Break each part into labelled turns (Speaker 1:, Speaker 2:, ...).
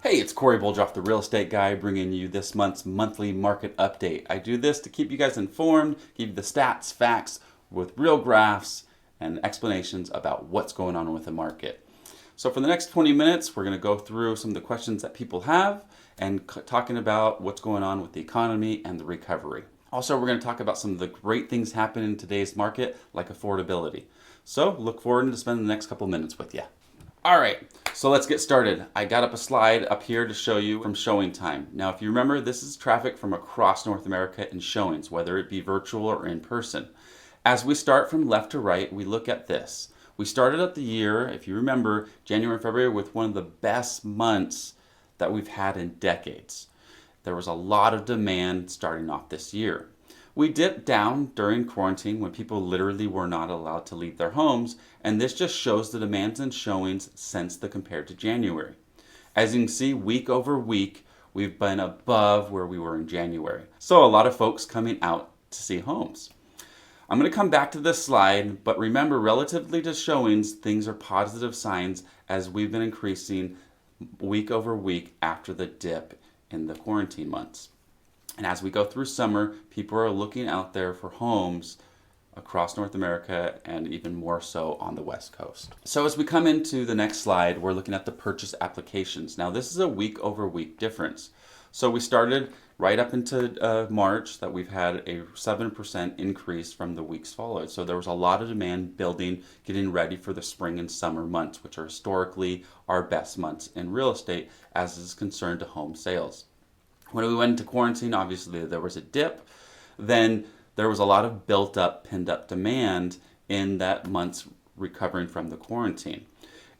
Speaker 1: Hey, it's Cory Boldroff, the real estate guy, bringing you this month's monthly market update. I do this to keep you guys informed, give you the stats, facts, with real graphs and explanations about what's going on with the market. So for the next 20 minutes, we're going to go through some of the questions that people have and talking about what's going on with the economy and the recovery. Also, we're going to talk about some of the great things happening in today's market, like affordability. So look forward to spending the next couple minutes with you. All right, so let's get started. I got up a slide up here to show you from showing time. Now, if you remember, this is traffic from across North America in showings, whether it be virtual or in person. As we start from left to right, we look at this. We started up the year, if you remember, January and February with one of the best months that we've had in decades. There was a lot of demand starting off this year. We dipped down during quarantine when people literally were not allowed to leave their homes, and this just shows the demands and showings since the compared to January. As you can see, week over week, we've been above where we were in January. So a lot of folks coming out to see homes. I'm going to come back to this slide, but remember, relatively to showings, things are positive signs as we've been increasing week over week after the dip in the quarantine months. And as we go through summer, people are looking out there for homes across North America and even more so on the West Coast. So as we come into the next slide, we're looking at the purchase applications. Now this is a week over week difference. So we started right up into March that we've had a 7% increase from the weeks followed. So there was a lot of demand building, getting ready for the spring and summer months, which are historically our best months in real estate as is concerned to home sales. When we went into quarantine, obviously there was a dip. Then there was a lot of built up, pinned up demand in that month's recovering from the quarantine.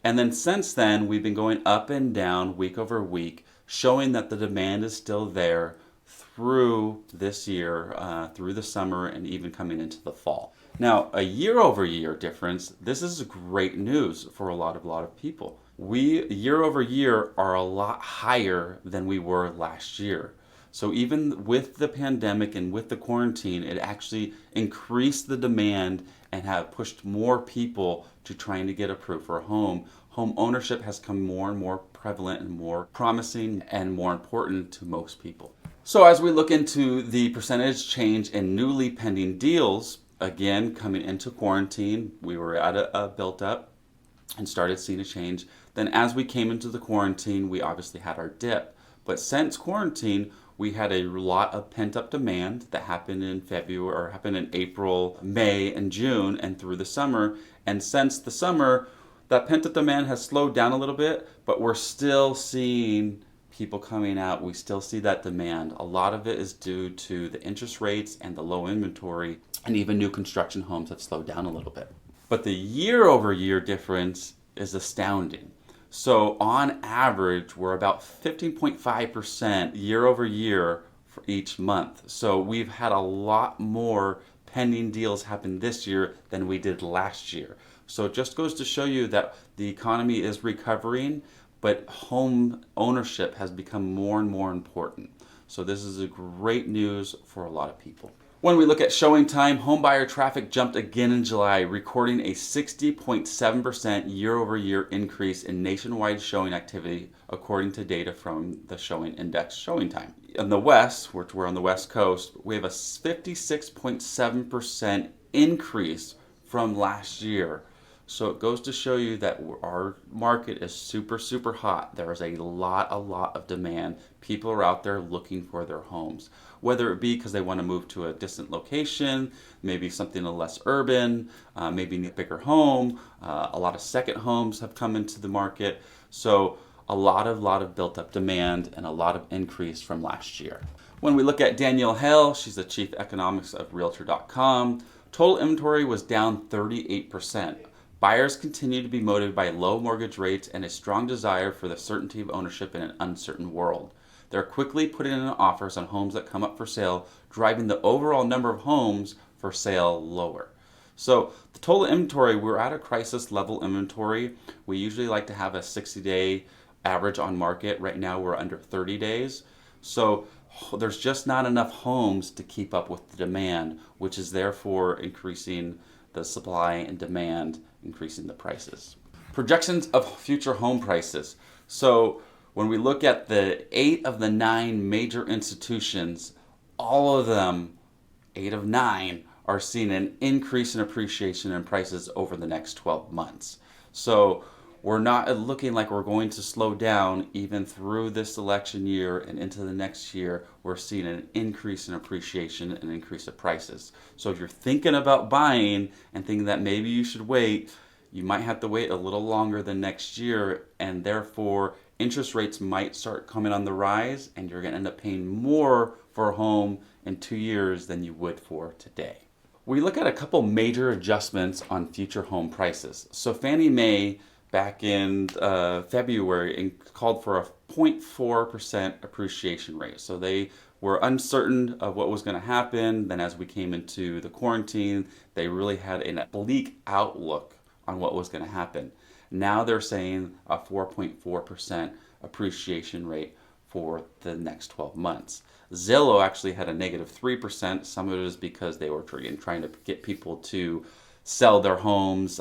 Speaker 1: And then since then, we've been going up and down week over week, showing that the demand is still there through this year, through the summer, and even coming into the fall. Now, a year over year difference, this is great news for a lot of people. We, year over year, are a lot higher than we were last year. So even with the pandemic and with the quarantine, it actually increased the demand and have pushed more people to trying to get approved for a home. Home ownership has come more and more prevalent and more promising and more important to most people. So as we look into the percentage change in newly pending deals, again, coming into quarantine, we were at a built up and started seeing a change. Then as we came into the quarantine, we obviously had our dip. But since quarantine, we had a lot of pent-up demand that happened in February, or happened in April, May, and June, and through the summer. And since the summer, that pent-up demand has slowed down a little bit, but we're still seeing people coming out. We still see that demand. A lot of it is due to the interest rates and the low inventory, and even new construction homes have slowed down a little bit. But the year over year difference is astounding. So on average, we're about 15.5% year over year for each month. So we've had a lot more pending deals happen this year than we did last year. So it just goes to show you that the economy is recovering, but home ownership has become more and more important. So this is a great news for a lot of people. When we look at showing time, home buyer traffic jumped again in July, recording a 60.7% year-over-year increase in nationwide showing activity, according to data from the Showing Index showing time. In the West, which we're on the West Coast, we have a 56.7% increase from last year. So it goes to show you that our market is super hot. There is a lot of demand. People are out there looking for their homes, whether it be because they want to move to a distant location, maybe something less urban, maybe need a bigger home. A lot of second homes have come into the market. So a lot of built up demand and a lot of increase from last year. When we look at Danielle Hale, she's the chief economics of Realtor.com. Total inventory was down 38%. Buyers continue to be motivated by low mortgage rates and a strong desire for the certainty of ownership in an uncertain world. They're quickly putting in offers on homes that come up for sale, driving the overall number of homes for sale lower. So the total inventory, we're at a crisis level inventory. We usually like to have a 60-day average on market. Right now we're under 30 days. So there's just not enough homes to keep up with the demand, which is therefore increasing the supply and demand, increasing the prices. Projections of future home prices. So When we look at the 8 of the 9 major institutions, all of them, 8 of 9, are seeing an increase in appreciation in prices over the next 12 months. So we're not looking like we're going to slow down even through this election year and into the next year. We're seeing an increase in appreciation and an increase of prices. So if you're thinking about buying and thinking that maybe you should wait, you might have to wait a little longer than next year, and therefore interest rates might start coming on the rise, and you're going to end up paying more for a home in 2 years than you would for today. We look at a couple major adjustments on future home prices. So Fannie Mae back in February called for a 0.4% appreciation rate. So they were uncertain of what was going to happen. Then as we came into the quarantine, they really had a bleak outlook on what was going to happen. Now they're saying a 4.4% appreciation rate for the next 12 months. Zillow actually had a negative 3%. Some of it is because they were trying to get people to sell their homes,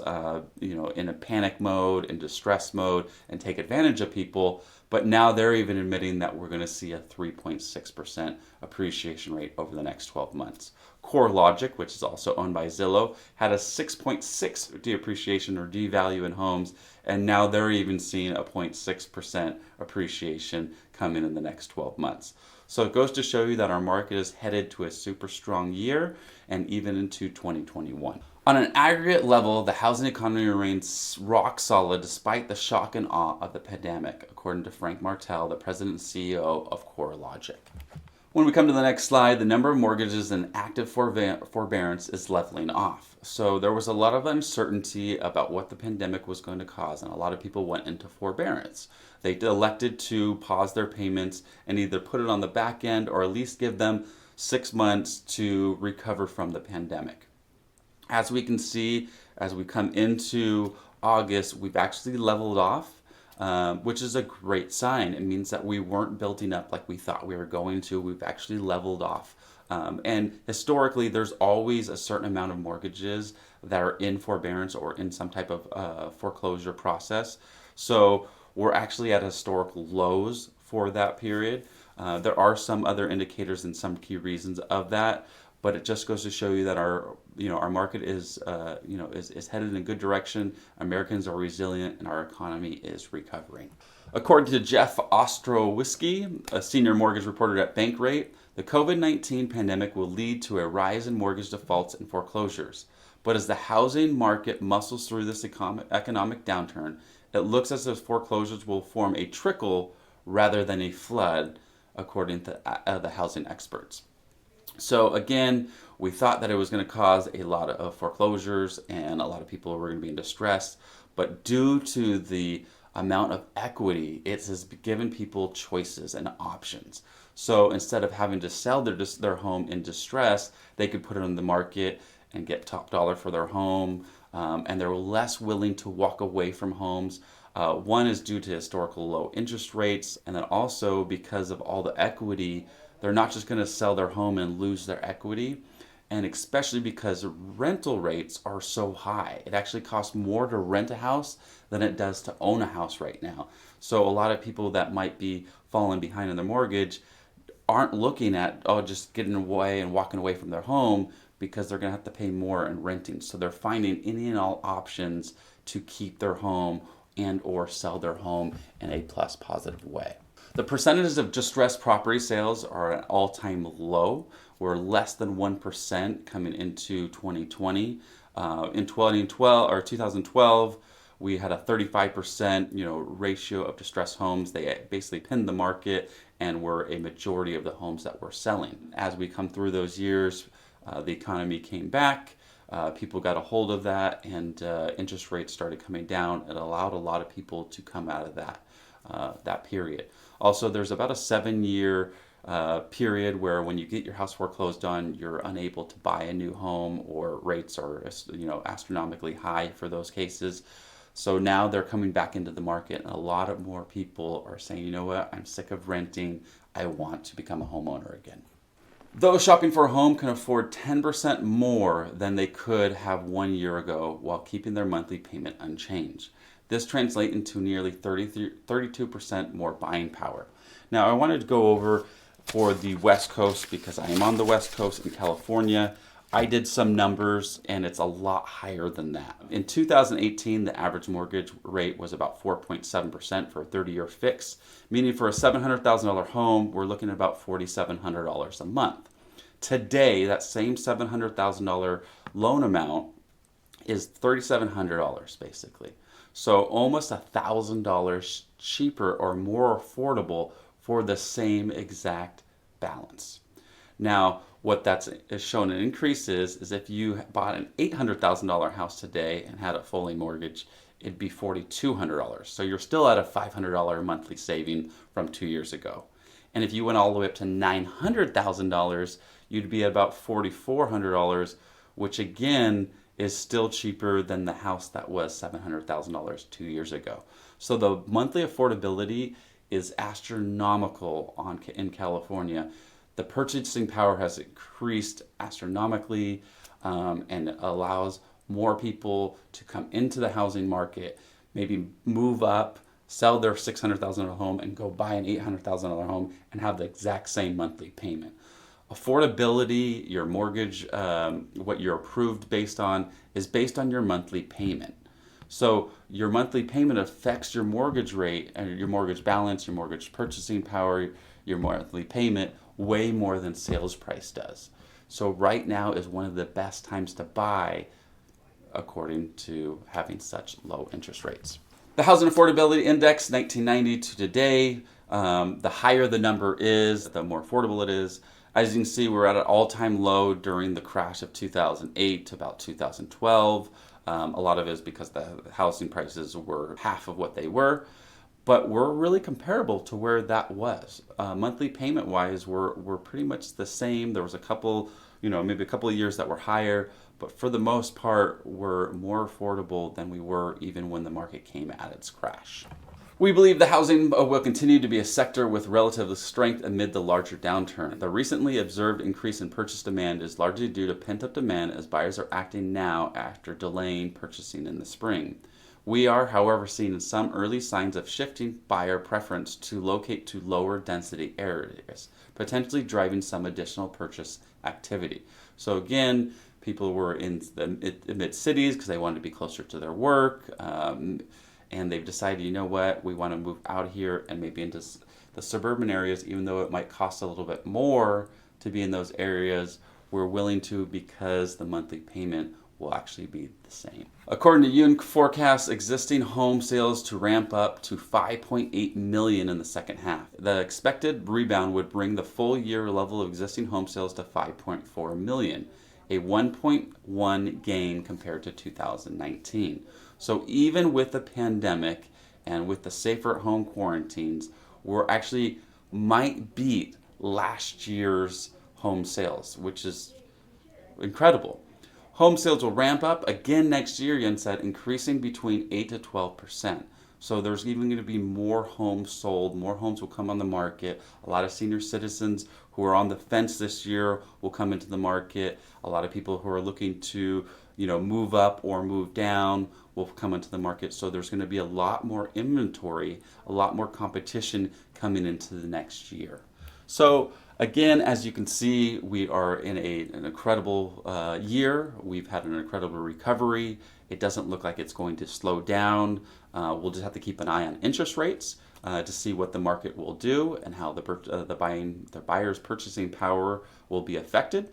Speaker 1: in a panic mode, in distress mode, and take advantage of people. But now they're even admitting that we're going to see a 3.6% appreciation rate over the next 12 months. CoreLogic, which is also owned by Zillow, had a 6.6 depreciation or devalue in homes, and now they're even seeing a 0.6% appreciation coming in the next 12 months. So it goes to show you that our market is headed to a super strong year and even into 2021. On an aggregate level, the housing economy remains rock solid despite the shock and awe of the pandemic, according to Frank Martell, the president and CEO of CoreLogic. When we come to the next slide, the number of mortgages in active forbearance is leveling off. So there was a lot of uncertainty about what the pandemic was going to cause, and a lot of people went into forbearance. They elected to pause their payments and either put it on the back end or at least give them 6 months to recover from the pandemic. As we can see, as we come into August, we've actually leveled off, which is a great sign. It means that we weren't building up like we thought we were going to. We've actually leveled off. And historically, there's always a certain amount of mortgages that are in forbearance or in some type of foreclosure process. So we're actually at historical lows for that period. There are some other indicators and some key reasons of that, but it just goes to show you that our market is headed in a good direction. Americans are resilient, and our economy is recovering. According to Jeff Ostrowski, a senior mortgage reporter at Bankrate, the COVID-19 pandemic will lead to a rise in mortgage defaults and foreclosures. But as the housing market muscles through this economic downturn, it looks as if foreclosures will form a trickle rather than a flood, according to the housing experts. So again, we thought that it was going to cause a lot of foreclosures and a lot of people were going to be in distress, but due to the amount of equity, it has given people choices and options. So instead of having to sell their home in distress, they could put it on the market and get top dollar for their home, and they're less willing to walk away from homes. One is due to historical low interest rates, and then also because of all the equity, they're not just going to sell their home and lose their equity, and especially because rental rates are so high. It actually costs more to rent a house than it does to own a house right now. So a lot of people that might be falling behind on their mortgage aren't looking at, just getting away and walking away from their home, because they're going to have to pay more in renting. So they're finding any and all options to keep their home and or sell their home in a plus positive way. The percentages of distressed property sales are at an all-time low. We're less than 1% coming into 2020. In 2012, we had a 35% ratio of distressed homes. They basically pinned the market and were a majority of the homes that were selling. As we come through those years, the economy came back. People got a hold of that, and interest rates started coming down. It allowed a lot of people to come out of that period. Also, there's about a 7-year period where when you get your house foreclosed on, you're unable to buy a new home, or rates are astronomically high for those cases. So now they're coming back into the market, and a lot of more people are saying, you know what, I'm sick of renting. I want to become a homeowner again. Those shopping for a home can afford 10% more than they could have 1 year ago while keeping their monthly payment unchanged. This translates into nearly 32% more buying power. Now, I wanted to go over for the West Coast because I am on the West Coast in California. I did some numbers and it's a lot higher than that. In 2018, the average mortgage rate was about 4.7% for a 30-year fix, meaning for a $700,000 home, we're looking at about $4,700 a month. Today, that same $700,000 loan amount is $3,700 basically. So almost $1,000 cheaper or more affordable for the same exact balance. Now, what that's shown an increase is if you bought an $800,000 house today and had it fully mortgaged, it'd be $4,200. So you're still at a $500 monthly saving from 2 years ago. And if you went all the way up to $900,000, you'd be at about $4,400, which again is still cheaper than the house that was $700,000 2 years ago. So the monthly affordability is astronomical in California. The purchasing power has increased astronomically and allows more people to come into the housing market, maybe move up, sell their $600,000 home and go buy an $800,000 home and have the exact same monthly payment. Affordability, your mortgage, what you're approved based on is based on your monthly payment. So your monthly payment affects your mortgage rate and your mortgage balance, your mortgage purchasing power, your monthly payment way more than sales price does. So right now is one of the best times to buy according to having such low interest rates. The Housing Affordability Index, 1990 to today, the higher the number is, the more affordable it is. As you can see, we're at an all-time low during the crash of 2008 to about 2012. A lot of it is because the housing prices were half of what they were, but we're really comparable to where that was. Monthly payment-wise, we're pretty much the same. There was a couple, maybe a couple of years that were higher, but for the most part, we're more affordable than we were even when the market came at its crash. We believe the housing will continue to be a sector with relative strength amid the larger downturn. The recently observed increase in purchase demand is largely due to pent-up demand as buyers are acting now after delaying purchasing in the spring. We are, however, seeing some early signs of shifting buyer preference to locate to lower density areas, potentially driving some additional purchase activity. So again, people were in the mid cities because they wanted to be closer to their work. And they've decided, you know what, we want to move out of here and maybe into the suburban areas, even though it might cost a little bit more to be in those areas, we're willing to because the monthly payment will actually be the same. According to UN forecasts existing home sales to ramp up to 5.8 million in the second half. The expected rebound would bring the full year level of existing home sales to 5.4 million, a 1.1 gain compared to 2019. So even with the pandemic and with the safer at home quarantines, we're actually might beat last year's home sales, which is incredible. Home sales will ramp up again next year, Yen said, increasing between 8 to 12%. So there's even going to be more homes sold, more homes will come on the market. A lot of senior citizens who are on the fence this year will come into the market. A lot of people who are looking to, move up or move down will come into the market. So there's going to be a lot more inventory, a lot more competition coming into the next year. So again, as you can see, we are in an incredible year. We've had an incredible recovery. It doesn't look like it's going to slow down. We'll just have to keep an eye on interest rates to see what the market will do and how the buyer's purchasing power will be affected.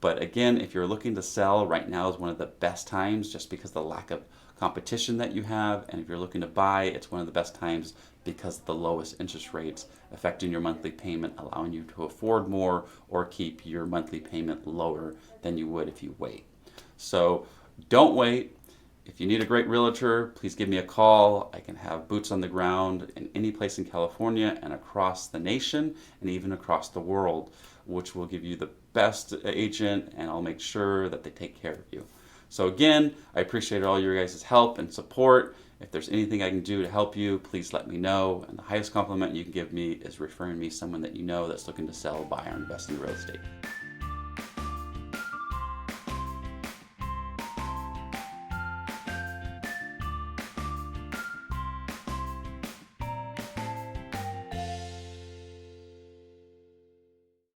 Speaker 1: But again, if you're looking to sell, right now is one of the best times just because of the lack of competition that you have. And if you're looking to buy, it's one of the best times because of the lowest interest rates affecting your monthly payment, allowing you to afford more or keep your monthly payment lower than you would if you wait. So don't wait. If you need a great realtor, please give me a call. I can have boots on the ground in any place in California and across the nation and even across the world, which will give you the best agent, and I'll make sure that they take care of you. So again, I appreciate all your guys' help and support. If there's anything I can do to help you, please let me know. And the highest compliment you can give me is referring me someone that you know that's looking to sell, buy, or invest in real estate.